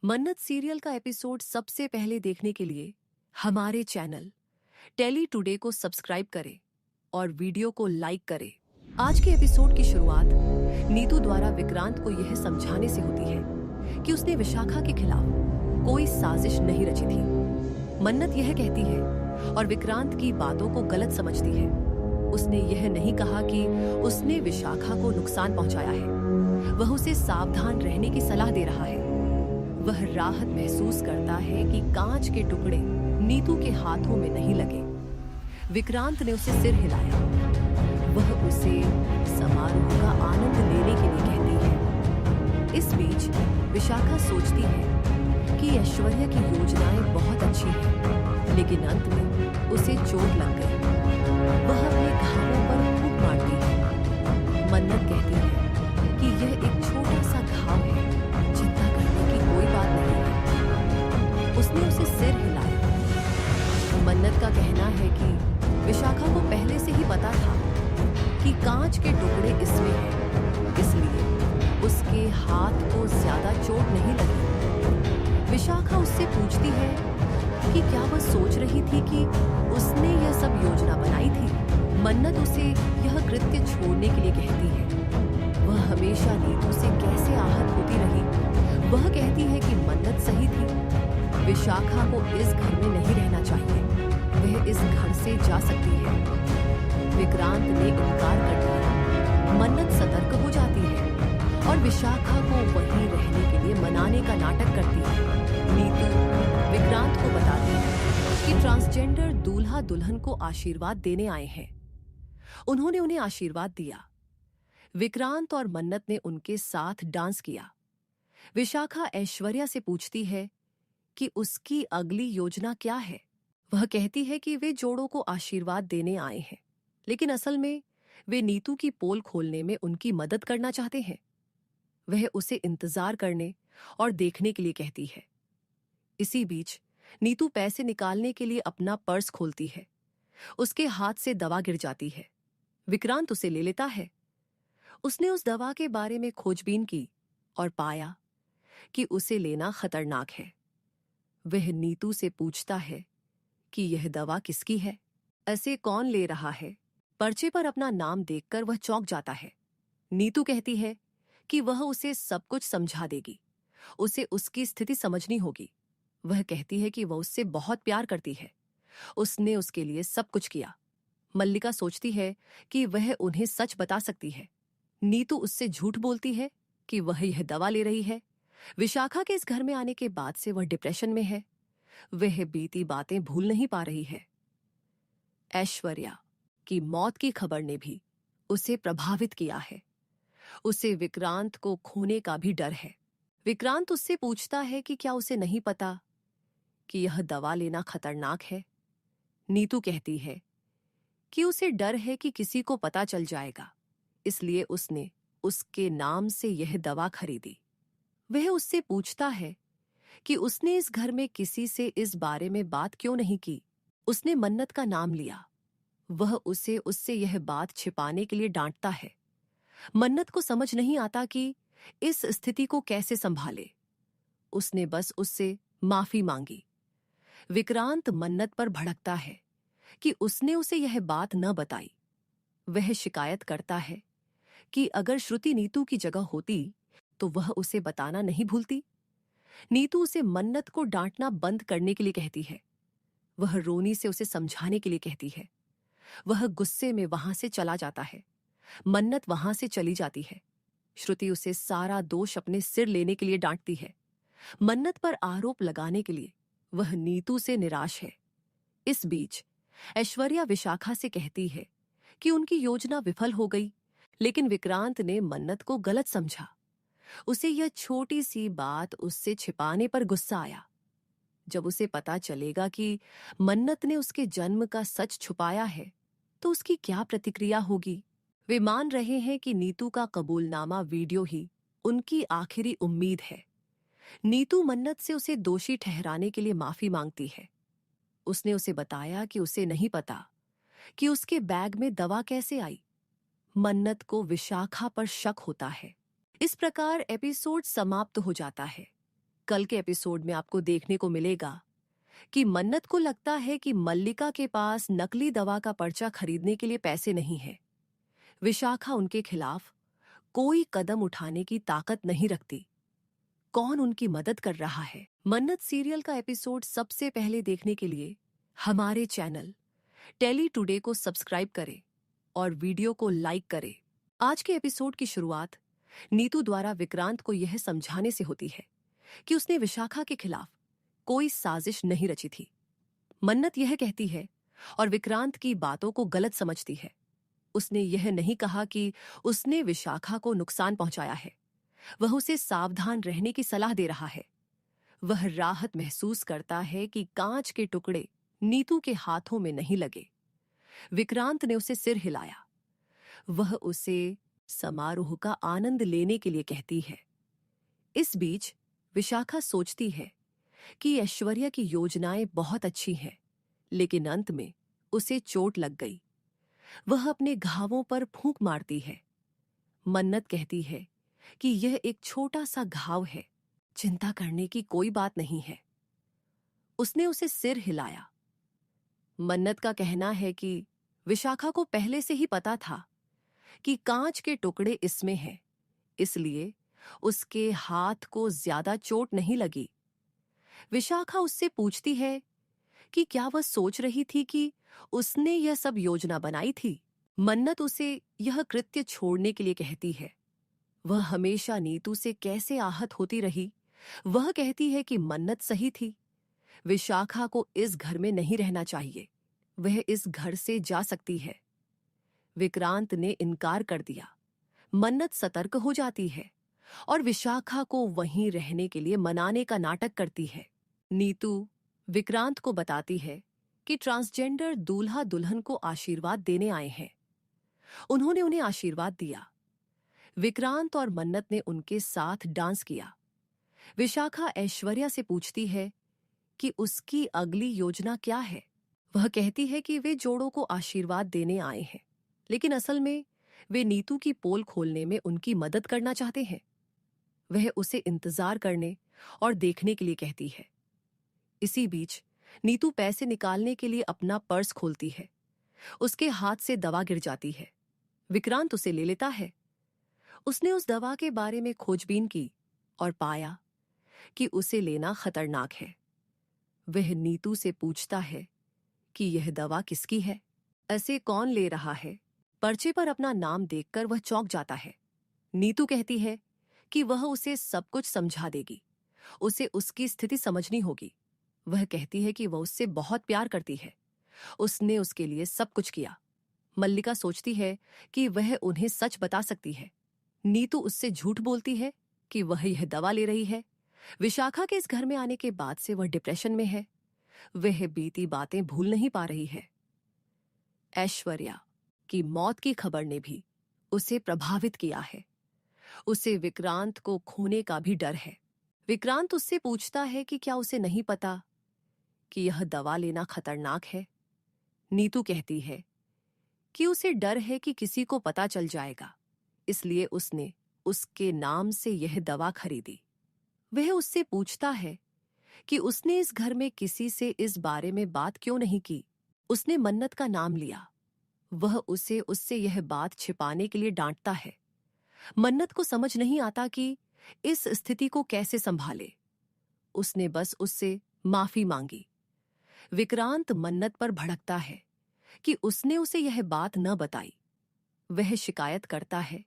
मन्नत सीरियल का एपिसोड सबसे पहले देखने के लिए हमारे चैनल टेली टुडे को सब्सक्राइब करें और वीडियो को लाइक करें। आज के एपिसोड की शुरुआत नीतू द्वारा विक्रांत को यह समझाने से होती है कि उसने विशाखा के खिलाफ कोई साजिश नहीं रची थी। मन्नत यह कहती है और विक्रांत की बातों को गलत समझती है। उसने यह नहीं कहा कि उसने विशाखा को नुकसान पहुंचाया है, वह उसे सावधान रहने की सलाह दे रहा है। वह राहत महसूस करता है कि कांच के टुकड़े नीतू के हाथों में नहीं लगे। विक्रांत ने उसे सिर हिलाया। वह उसे समारोह का आनंद लेने के लिए कहती है। इस बीच विशाखा सोचती है कि ऐश्वर्या की योजनाएं बहुत अच्छी हैं, लेकिन अंत में उसे चोट लग गई। वह अपने घावों पर फूंक मारती है। मन्नत कहती है कि यह एक छोटा सा घाव है, चिंता करने की कोई बात नहीं है। उसने उसे सिर हिलाया। मन्नत का कहना है कि विशाखा को पहले से ही पता था कि कांच के टुकड़े इसमें हैं, इसलिए उसके हाथ को ज्यादा चोट नहीं लगी। विशाखा उससे पूछती है कि क्या वह सोच रही थी कि उसने यह सब योजना बनाई थी। मन्नत उसे यह कृत्य छोड़ने के लिए कहती है। वह हमेशा नीतू से कैसे आहत होती रही। वह कहती है कि मन्नत सही थी, विशाखा को इस घर में नहीं रहना चाहिए, वह इस घर से जा सकती है। विक्रांत ने इनकार कर दिया। मन्नत सतर्क हो जाती है और विशाखा को वहीं रहने के लिए मनाने का नाटक करती है। नीतू विक्रांत को बताती है कि ट्रांसजेंडर दूल्हा दुल्हन को आशीर्वाद देने आए हैं। उन्होंने उन्हें आशीर्वाद दिया। विक्रांत और मन्नत ने उनके साथ डांस किया। विशाखा ऐश्वर्या से पूछती है कि उसकी अगली योजना क्या है। वह कहती है कि वे जोड़ों को आशीर्वाद देने आए हैं, लेकिन असल में वे नीतू की पोल खोलने में उनकी मदद करना चाहते हैं। वह उसे इंतजार करने और देखने के लिए कहती है। इसी बीच नीतू पैसे निकालने के लिए अपना पर्स खोलती है। उसके हाथ से दवा गिर जाती है। विक्रांत उसे ले लेता है। उसने उस दवा के बारे में खोजबीन की और पाया कि उसे लेना खतरनाक है। वह नीतू से पूछता है कि यह दवा किसकी है, ऐसे कौन ले रहा है। पर्चे पर अपना नाम देखकर वह चौंक जाता है। नीतू कहती है कि वह उसे सब कुछ समझा देगी, उसे उसकी स्थिति समझनी होगी। वह कहती है कि वह उससे बहुत प्यार करती है, उसने उसके लिए सब कुछ किया। मल्लिका सोचती है कि वह उन्हें सच बता सकती है। नीतू उससे झूठ बोलती है कि वह यह दवा ले रही है। विशाखा के इस घर में आने के बाद से वह डिप्रेशन में है। वह बीती बातें भूल नहीं पा रही है। ऐश्वर्या की मौत की खबर ने भी उसे प्रभावित किया है। उसे विक्रांत को खोने का भी डर है। विक्रांत उससे पूछता है कि क्या उसे नहीं पता कि यह दवा लेना खतरनाक है। नीतू कहती है कि उसे डर है कि किसी को पता चल जाएगा, इसलिए उसने उसके नाम से यह दवा खरीदी। वह उससे पूछता है कि उसने इस घर में किसी से इस बारे में बात क्यों नहीं की। उसने मन्नत का नाम लिया। वह उसे उससे यह बात छिपाने के लिए डांटता है। मन्नत को समझ नहीं आता कि इस स्थिति को कैसे संभाले। उसने बस उससे माफी मांगी। विक्रांत मन्नत पर भड़कता है कि उसने उसे यह बात न बताई। वह शिकायत करता है कि अगर श्रुति नीतू की जगह होती तो वह उसे बताना नहीं भूलती। नीतू उसे मन्नत को डांटना बंद करने के लिए कहती है। वह रोनी से उसे समझाने के लिए कहती है। वह गुस्से में वहां से चला जाता है। मन्नत वहां से चली जाती है। श्रुति उसे सारा दोष अपने सिर लेने के लिए डांटती है। मन्नत पर आरोप लगाने के लिए वह नीतू से निराश है। इस बीच ऐश्वर्या विशाखा से कहती है कि उनकी योजना विफल हो गई, लेकिन विक्रांत ने मन्नत को गलत समझा। उसे यह छोटी सी बात उससे छिपाने पर गुस्सा आया। जब उसे पता चलेगा कि मन्नत ने उसके जन्म का सच छुपाया है तो उसकी क्या प्रतिक्रिया होगी। वे मान रहे हैं कि नीतू का कबूलनामा वीडियो ही उनकी आखिरी उम्मीद है। नीतू मन्नत से उसे दोषी ठहराने के लिए माफी मांगती है। उसने उसे बताया कि उसे नहीं पता कि उसके बैग में दवा कैसे आई। मन्नत को विशाखा पर शक होता है। इस प्रकार एपिसोड समाप्त हो जाता है। कल के एपिसोड में आपको देखने को मिलेगा कि मन्नत को लगता है कि मल्लिका के पास नकली दवा का पर्चा खरीदने के लिए पैसे नहीं है। विशाखा उनके खिलाफ कोई कदम उठाने की ताकत नहीं रखती। कौन उनकी मदद कर रहा है? मन्नत सीरियल का एपिसोड सबसे पहले देखने के लिए हमारे चैनल टेली टुडे को सब्सक्राइब करें और वीडियो को लाइक करें। आज के एपिसोड की शुरुआत नीतू द्वारा विक्रांत को यह समझाने से होती है कि उसने विशाखा के खिलाफ कोई साजिश नहीं रची थी। मन्नत यह कहती है और विक्रांत की बातों को गलत समझती है। उसने यह नहीं कहा कि उसने विशाखा को नुकसान पहुंचाया है। वह उसे सावधान रहने की सलाह दे रहा है। वह राहत महसूस करता है कि कांच के टुकड़े नीतू के हाथों में नहीं लगे। विक्रांत ने उसे सिर हिलाया। वह उसे समारोह का आनंद लेने के लिए कहती है। इस बीच विशाखा सोचती है कि ऐश्वर्या की योजनाएं बहुत अच्छी हैं, लेकिन अंत में उसे चोट लग गई। वह अपने घावों पर फूंक मारती है। मन्नत कहती है कि यह एक छोटा सा घाव है, चिंता करने की कोई बात नहीं है। उसने उसे सिर हिलाया। मन्नत का कहना है कि विशाखा को पहले से ही पता था कि कांच के टुकड़े इसमें हैं, इसलिए उसके हाथ को ज्यादा चोट नहीं लगी। विशाखा उससे पूछती है कि क्या वह सोच रही थी कि उसने यह सब योजना बनाई थी। मन्नत उसे यह कृत्य छोड़ने के लिए कहती है। वह हमेशा नीतू से कैसे आहत होती रही। वह कहती है कि मन्नत सही थी। विशाखा को इस घर में नहीं रहना चाहिए। वह इस घर से जा सकती है। विक्रांत ने इनकार कर दिया। मन्नत सतर्क हो जाती है और विशाखा को वहीं रहने के लिए मनाने का नाटक करती है। नीतू विक्रांत को बताती है कि ट्रांसजेंडर दूल्हा दुल्हन को आशीर्वाद देने आए हैं। उन्होंने उन्हें आशीर्वाद दिया। विक्रांत और मन्नत ने उनके साथ डांस किया। विशाखा ऐश्वर्या से पूछती है कि उसकी अगली योजना क्या है। वह कहती है कि वे जोड़ों को आशीर्वाद देने आए हैं, लेकिन असल में वे नीतू की पोल खोलने में उनकी मदद करना चाहते हैं। वह उसे इंतजार करने और देखने के लिए कहती है। इसी बीच नीतू पैसे निकालने के लिए अपना पर्स खोलती है। उसके हाथ से दवा गिर जाती है। विक्रांत उसे ले लेता है। उसने उस दवा के बारे में खोजबीन की और पाया कि उसे लेना खतरनाक है। वह नीतू से पूछता है कि यह दवा किसकी है, ऐसे कौन ले रहा है। पर्चे पर अपना नाम देखकर वह चौंक जाता है। नीतू कहती है कि वह उसे सब कुछ समझा देगी। उसे उसकी स्थिति समझनी होगी। वह कहती है कि वह उससे बहुत प्यार करती है। उसने उसके लिए सब कुछ किया। मल्लिका सोचती है कि वह उन्हें सच बता सकती है। नीतू उससे झूठ बोलती है कि वह यह दवा ले रही है। विशाखा के इस घर में आने के बाद से वह डिप्रेशन में है। वह बीती बातें भूल नहीं पा रही है। ऐश्वर्या की मौत की खबर ने भी उसे प्रभावित किया है। उसे विक्रांत को खोने का भी डर है। विक्रांत उससे पूछता है कि क्या उसे नहीं पता कि यह दवा लेना खतरनाक है। नीतू कहती है कि उसे डर है कि किसी को पता चल जाएगा, इसलिए उसने उसके नाम से यह दवा खरीदी। वह उससे पूछता है कि उसने इस घर में किसी से इस बारे में बात क्यों नहीं की। उसने मन्नत का नाम लिया। वह उसे उससे यह बात छिपाने के लिए डांटता है। मन्नत को समझ नहीं आता कि इस स्थिति को कैसे संभाले। उसने बस उससे माफी मांगी। विक्रांत मन्नत पर भड़कता है कि उसने उसे यह बात न बताई। वह शिकायत करता है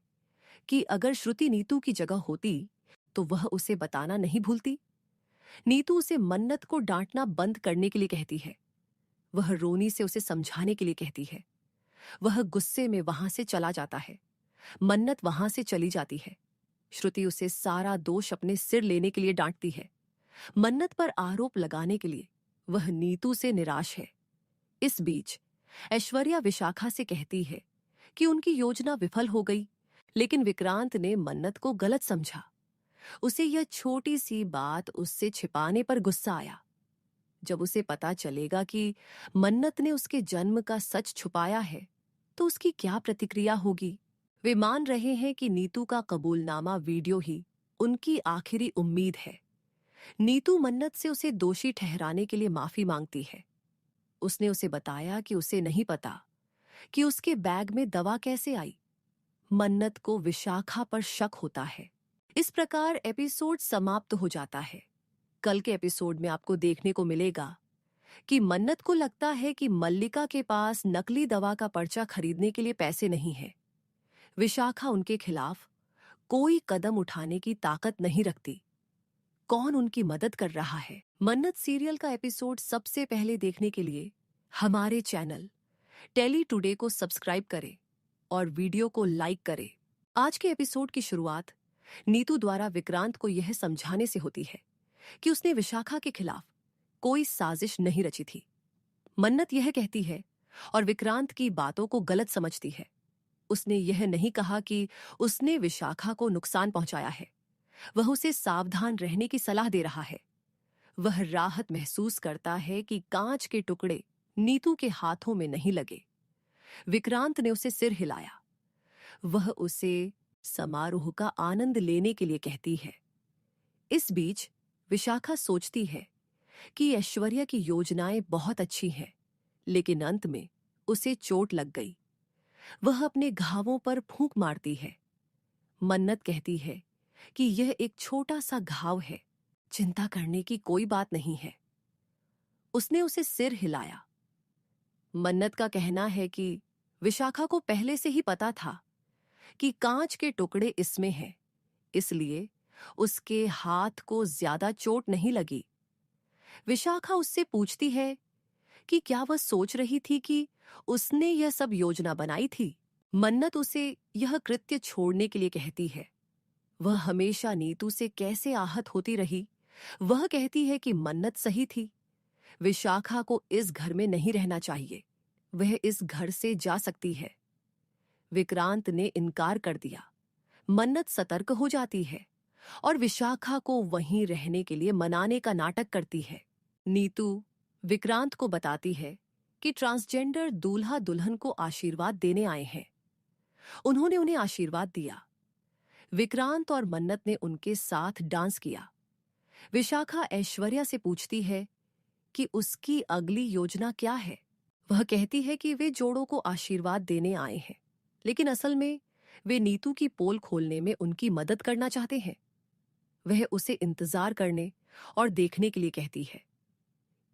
कि अगर श्रुति नीतू की जगह होती तो वह उसे बताना नहीं भूलती। नीतू उसे मन्नत को डांटना बंद करने के लिए कहती है। वह रोनी से उसे समझाने के लिए कहती है। वह गुस्से में वहां से चला जाता है। मन्नत वहां से चली जाती है। श्रुति उसे सारा दोष अपने सिर लेने के लिए डांटती है। मन्नत पर आरोप लगाने के लिए वह नीतू से निराश है। इस बीच ऐश्वर्या विशाखा से कहती है कि उनकी योजना विफल हो गई, लेकिन विक्रांत ने मन्नत को गलत समझा। उसे यह छोटी सी बात उससे छिपाने पर गुस्सा आया। जब उसे पता चलेगा कि मन्नत ने उसके जन्म का सच छुपाया है तो उसकी क्या प्रतिक्रिया होगी। वे मान रहे हैं कि नीतू का कबूलनामा वीडियो ही उनकी आखिरी उम्मीद है। नीतू मन्नत से उसे दोषी ठहराने के लिए माफी मांगती है। उसने उसे बताया कि उसे नहीं पता कि उसके बैग में दवा कैसे आई। मन्नत को विशाखा पर शक होता है। इस प्रकार एपिसोड समाप्त हो जाता है। कल के एपिसोड में आपको देखने को मिलेगा कि मन्नत को लगता है कि मल्लिका के पास नकली दवा का पर्चा खरीदने के लिए पैसे नहीं है। विशाखा उनके खिलाफ कोई कदम उठाने की ताकत नहीं रखती। कौन उनकी मदद कर रहा है? मन्नत सीरियल का एपिसोड सबसे पहले देखने के लिए हमारे चैनल टेली टुडे को सब्सक्राइब करें और वीडियो को लाइक करें। आज के एपिसोड की शुरुआत नीतू द्वारा विक्रांत को यह समझाने से होती है कि उसने विशाखा के खिलाफ कोई साजिश नहीं रची थी। मन्नत यह कहती है और विक्रांत की बातों को गलत समझती है। उसने यह नहीं कहा कि उसने विशाखा को नुकसान पहुंचाया है। वह उसे सावधान रहने की सलाह दे रहा है। वह राहत महसूस करता है कि कांच के टुकड़े नीतू के हाथों में नहीं लगे। विक्रांत ने उसे सिर हिलाया। वह उसे समारोह का आनंद लेने के लिए कहती है। इस बीच विशाखा सोचती है कि ऐश्वर्या की योजनाएं बहुत अच्छी हैं, लेकिन अंत में उसे चोट लग गई। वह अपने घावों पर फूंक मारती है। मन्नत कहती है कि यह एक छोटा सा घाव है, चिंता करने की कोई बात नहीं है। उसने उसे सिर हिलाया। मन्नत का कहना है कि विशाखा को पहले से ही पता था कि कांच के टुकड़े इसमें हैं, इसलिए उसके हाथ को ज्यादा चोट नहीं लगी। विशाखा उससे पूछती है कि क्या वह सोच रही थी कि उसने यह सब योजना बनाई थी। मन्नत उसे यह कृत्य छोड़ने के लिए कहती है। वह हमेशा नीतू से कैसे आहत होती रही। वह कहती है कि मन्नत सही थी। विशाखा को इस घर में नहीं रहना चाहिए। वह इस घर से जा सकती है। विक्रांत ने इनकार कर दिया। मन्नत सतर्क हो जाती है और विशाखा को वहीं रहने के लिए मनाने का नाटक करती है। नीतू विक्रांत को बताती है कि ट्रांसजेंडर दूल्हा दुल्हन को आशीर्वाद देने आए हैं। उन्होंने उन्हें आशीर्वाद दिया। विक्रांत और मन्नत ने उनके साथ डांस किया। विशाखा ऐश्वर्या से पूछती है कि उसकी अगली योजना क्या है। वह कहती है कि वे जोड़ों को आशीर्वाद देने आए हैं, लेकिन असल में वे नीतू की पोल खोलने में उनकी मदद करना चाहते हैं। वह उसे इंतजार करने और देखने के लिए कहती है।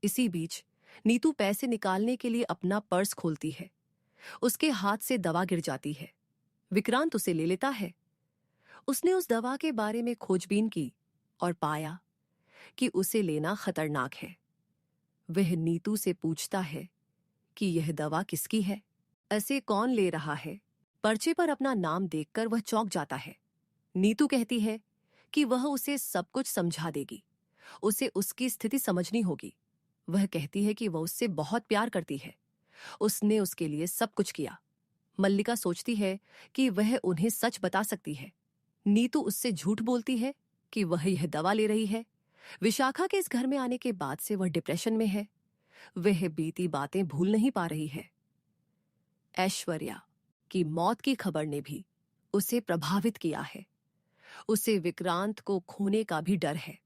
इसी बीच नीतू पैसे निकालने के लिए अपना पर्स खोलती है। उसके हाथ से दवा गिर जाती है। विक्रांत उसे ले लेता है। उसने उस दवा के बारे में खोजबीन की और पाया कि उसे लेना खतरनाक है। वह नीतू से पूछता है कि यह दवा किसकी है, ऐसे कौन ले रहा है। पर्चे पर अपना नाम देखकर वह चौंक जाता है। नीतू कहती है कि वह उसे सब कुछ समझा देगी। उसे उसकी स्थिति समझनी होगी। वह कहती है कि वह उससे बहुत प्यार करती है। उसने उसके लिए सब कुछ किया। मल्लिका सोचती है कि वह उन्हें सच बता सकती है। नीतू उससे झूठ बोलती है कि वह यह दवा ले रही है। विशाखा के इस घर में आने के बाद से वह डिप्रेशन में है। वह बीती बातें भूल नहीं पा रही है। ऐश्वर्या की मौत की खबर ने भी उसे प्रभावित किया है। उसे विक्रांत को खोने का भी डर है।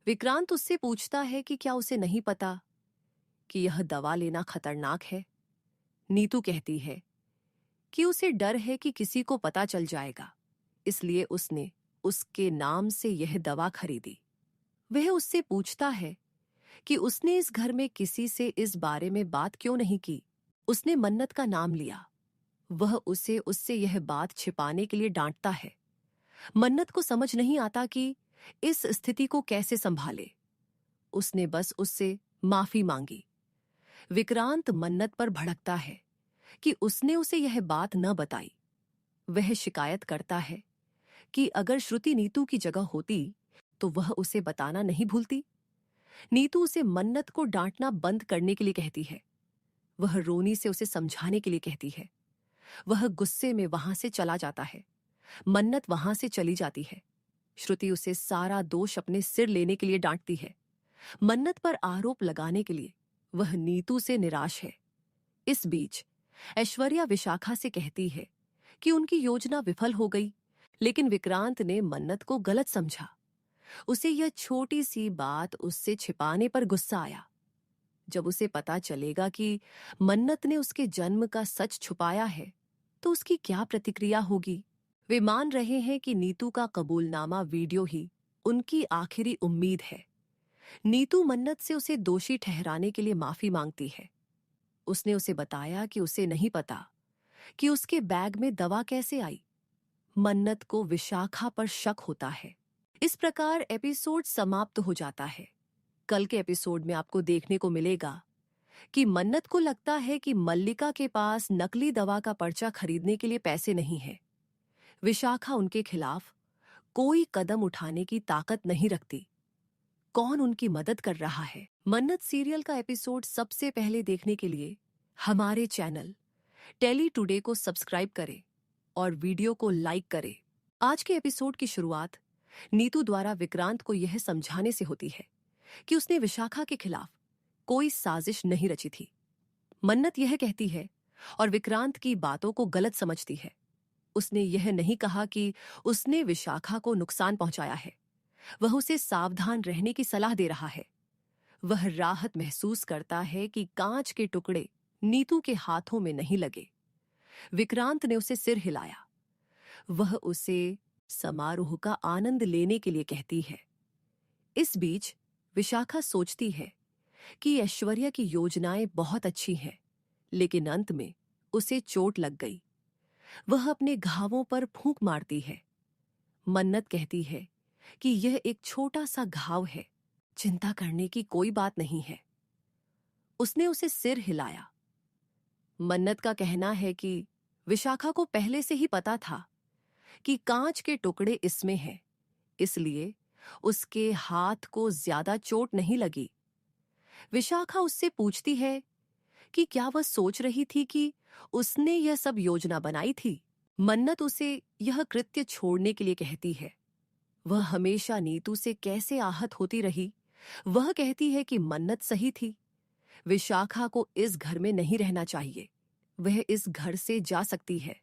विक्रांत उससे पूछता है कि क्या उसे नहीं पता कि यह दवा लेना खतरनाक है। नीतू कहती है कि उसे डर है कि किसी को पता चल जाएगा, इसलिए उसने उसके नाम से यह दवा खरीदी। वह उससे पूछता है कि उसने इस घर में किसी से इस बारे में बात क्यों नहीं की। उसने मन्नत का नाम लिया। वह उसे उससे यह बात छिपाने के लिए डांटता है। मन्नत को समझ नहीं आता कि इस स्थिति को कैसे संभाले। उसने बस उससे माफी मांगी। विक्रांत मन्नत पर भड़कता है कि उसने उसे यह बात न बताई। वह शिकायत करता है कि अगर श्रुति नीतू की जगह होती तो वह उसे बताना नहीं भूलती। नीतू उसे मन्नत को डांटना बंद करने के लिए कहती है। वह रोनी से उसे समझाने के लिए कहती है। वह गुस्से में वहां से चला जाता है। मन्नत वहां से चली जाती है। श्रुति उसे सारा दोष अपने सिर लेने के लिए डांटती है। मन्नत पर आरोप लगाने के लिए वह नीतू से निराश है। इस बीच ऐश्वर्या विशाखा से कहती है कि उनकी योजना विफल हो गई, लेकिन विक्रांत ने मन्नत को गलत समझा। उसे यह छोटी सी बात उससे छिपाने पर गुस्सा आया। जब उसे पता चलेगा कि मन्नत ने उसके जन्म का सच छुपाया है, तो उसकी क्या प्रतिक्रिया होगी। वे मान रहे हैं कि नीतू का कबूलनामा वीडियो ही उनकी आखिरी उम्मीद है। नीतू मन्नत से उसे दोषी ठहराने के लिए माफी मांगती है। उसने उसे बताया कि उसे नहीं पता कि उसके बैग में दवा कैसे आई। मन्नत को विशाखा पर शक होता है। इस प्रकार एपिसोड समाप्त हो जाता है। कल के एपिसोड में आपको देखने को मिलेगा कि मन्नत को लगता है कि मल्लिका के पास नकली दवा का पर्चा खरीदने के लिए पैसे नहीं है। विशाखा उनके खिलाफ कोई कदम उठाने की ताकत नहीं रखती। कौन उनकी मदद कर रहा है? मन्नत सीरियल का एपिसोड सबसे पहले देखने के लिए हमारे चैनल टेली टुडे को सब्सक्राइब करें और वीडियो को लाइक करें। आज के एपिसोड की शुरुआत नीतू द्वारा विक्रांत को यह समझाने से होती है कि उसने विशाखा के खिलाफ कोई साजिश नहीं रची थी। मन्नत यह कहती है और विक्रांत की बातों को गलत समझती है। उसने यह नहीं कहा कि उसने विशाखा को नुकसान पहुंचाया है। वह उसे सावधान रहने की सलाह दे रहा है। वह राहत महसूस करता है कि कांच के टुकड़े नीतू के हाथों में नहीं लगे। विक्रांत ने उसे सिर हिलाया। वह उसे समारोह का आनंद लेने के लिए कहती है। इस बीच विशाखा सोचती है कि ऐश्वर्या की योजनाएं बहुत अच्छी हैं, लेकिन अंत में उसे चोट लग गई। वह अपने घावों पर फूंक मारती है। मन्नत कहती है कि यह एक छोटा सा घाव है, चिंता करने की कोई बात नहीं है। उसने उसे सिर हिलाया। मन्नत का कहना है कि विशाखा को पहले से ही पता था कि कांच के टुकड़े इसमें हैं, इसलिए उसके हाथ को ज्यादा चोट नहीं लगी। विशाखा उससे पूछती है कि क्या वह सोच रही थी कि उसने यह सब योजना बनाई थी। मन्नत उसे यह कृत्य छोड़ने के लिए कहती है। वह हमेशा नीतू से कैसे आहत होती रही। वह कहती है कि मन्नत सही थी। विशाखा को इस घर में नहीं रहना चाहिए। वह इस घर से जा सकती है।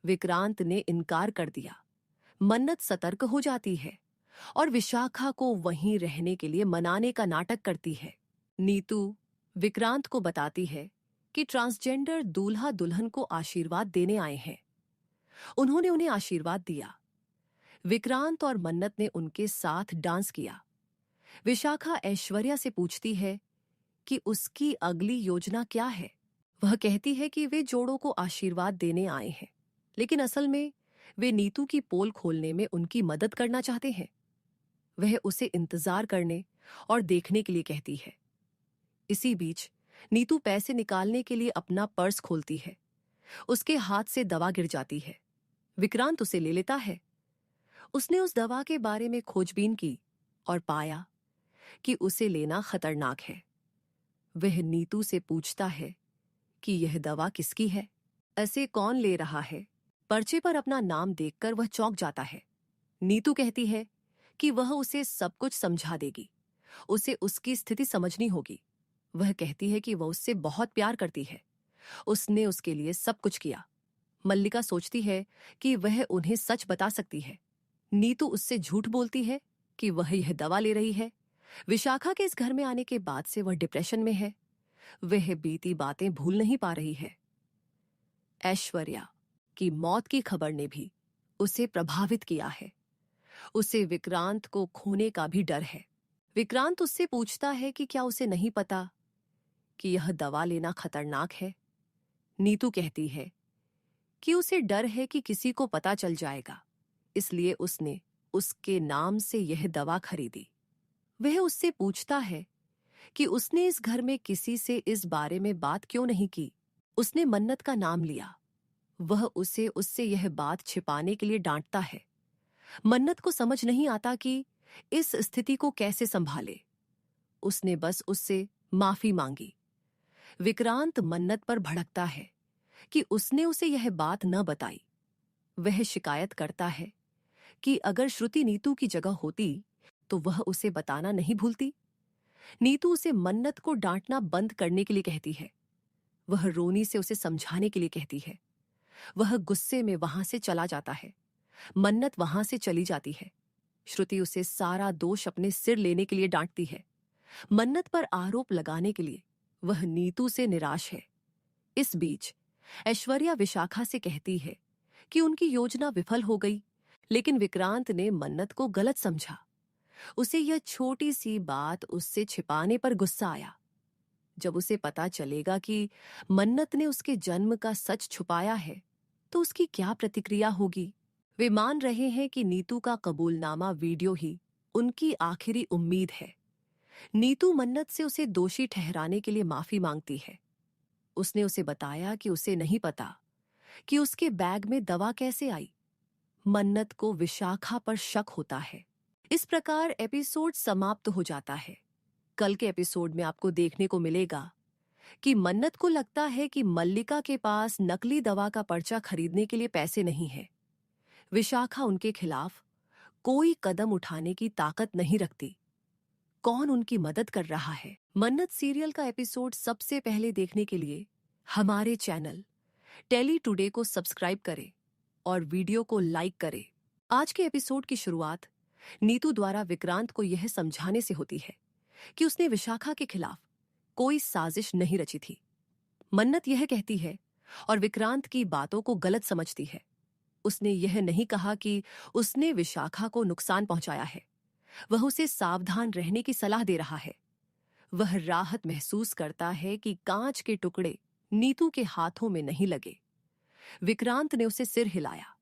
विक्रांत ने इनकार कर दिया। मन्नत सतर्क हो जाती है और विशाखा को वहीं रहने के लिए मनाने का नाटक करती है। नीतू विक्रांत को बताती है कि ट्रांसजेंडर दूल्हा दुल्हन को आशीर्वाद देने आए हैं। उन्होंने उन्हें आशीर्वाद दिया। विक्रांत और मन्नत ने उनके साथ डांस किया। विशाखा ऐश्वर्या से पूछती है कि उसकी अगली योजना क्या है। वह कहती है कि वे जोड़ों को आशीर्वाद देने आए हैं, लेकिन असल में वे नीतू की पोल खोलने में उनकी मदद करना चाहते हैं। वह उसे इंतजार करने और देखने के लिए कहती है। इसी बीच नीतू पैसे निकालने के लिए अपना पर्स खोलती है। उसके हाथ से दवा गिर जाती है। विक्रांत उसे ले लेता है। उसने उस दवा के बारे में खोजबीन की और पाया कि उसे लेना खतरनाक है। वह नीतू से पूछता है कि यह दवा किसकी है, ऐसे कौन ले रहा है। पर्चे पर अपना नाम देखकर वह चौंक जाता है। नीतू कहती है कि वह उसे सब कुछ समझा देगी। उसे उसकी स्थिति समझनी होगी। वह कहती है कि वह उससे बहुत प्यार करती है। उसने उसके लिए सब कुछ किया। मल्लिका सोचती है कि वह उन्हें सच बता सकती है। नीतू उससे झूठ बोलती है कि वह यह दवा ले रही है। विशाखा के इस घर में आने के बाद से वह डिप्रेशन में है। वह बीती बातें भूल नहीं पा रही है। ऐश्वर्या की मौत की खबर ने भी उसे प्रभावित किया है। उसे विक्रांत को खोने का भी डर है। विक्रांत उससे पूछता है कि क्या उसे नहीं पता कि यह दवा लेना खतरनाक है। नीतू कहती है कि उसे डर है कि किसी को पता चल जाएगा, इसलिए उसने उसके नाम से यह दवा खरीदी। वह उससे पूछता है कि उसने इस घर में किसी से इस बारे में बात क्यों नहीं की। उसने मन्नत का नाम लिया। वह उसे उससे यह बात छिपाने के लिए डांटता है। मन्नत को समझ नहीं आता कि इस स्थिति को कैसे संभाले। उसने बस उससे माफी मांगी। विक्रांत मन्नत पर भड़कता है कि उसने उसे यह बात न बताई। वह शिकायत करता है कि अगर श्रुति नीतू की जगह होती तो वह उसे बताना नहीं भूलती। नीतू उसे मन्नत को डांटना बंद करने के लिए कहती है। वह रोनी से उसे समझाने के लिए कहती है। वह गुस्से में वहां से चला जाता है। मन्नत वहां से चली जाती है। श्रुति उसे सारा दोष अपने सिर लेने के लिए डांटती है। मन्नत पर आरोप लगाने के लिए वह नीतू से निराश है। इस बीच ऐश्वर्या विशाखा से कहती है कि उनकी योजना विफल हो गई, लेकिन विक्रांत ने मन्नत को गलत समझा। उसे यह छोटी सी बात उससे छिपाने पर गुस्सा आया। जब उसे पता चलेगा कि मन्नत ने उसके जन्म का सच छुपाया है तो उसकी क्या प्रतिक्रिया होगी। वे मान रहे हैं कि नीतू का कबूलनामा वीडियो ही उनकी आखिरी उम्मीद है। नीतू मन्नत से उसे दोषी ठहराने के लिए माफी मांगती है। उसने उसे बताया कि उसे नहीं पता कि उसके बैग में दवा कैसे आई। मन्नत को विशाखा पर शक होता है। इस प्रकार एपिसोड समाप्त हो जाता है। कल के एपिसोड में आपको देखने को मिलेगा कि मन्नत को लगता है कि मल्लिका के पास नकली दवा का पर्चा खरीदने के लिए पैसे नहीं है। विशाखा उनके खिलाफ कोई कदम उठाने की ताकत नहीं रखती। कौन उनकी मदद कर रहा है? मन्नत सीरियल का एपिसोड सबसे पहले देखने के लिए हमारे चैनल टेली टुडे को सब्सक्राइब करें और वीडियो को लाइक करें। आज के एपिसोड की शुरुआत नीतू द्वारा विक्रांत को यह समझाने से होती है कि उसने विशाखा के खिलाफ कोई साजिश नहीं रची थी। मन्नत यह कहती है और विक्रांत की बातों को गलत समझती है। उसने यह नहीं कहा कि उसने विशाखा को नुकसान पहुंचाया है। वह उसे सावधान रहने की सलाह दे रहा है। वह राहत महसूस करता है कि कांच के टुकड़े नीतू के हाथों में नहीं लगे। विक्रांत ने उसे सिर हिलाया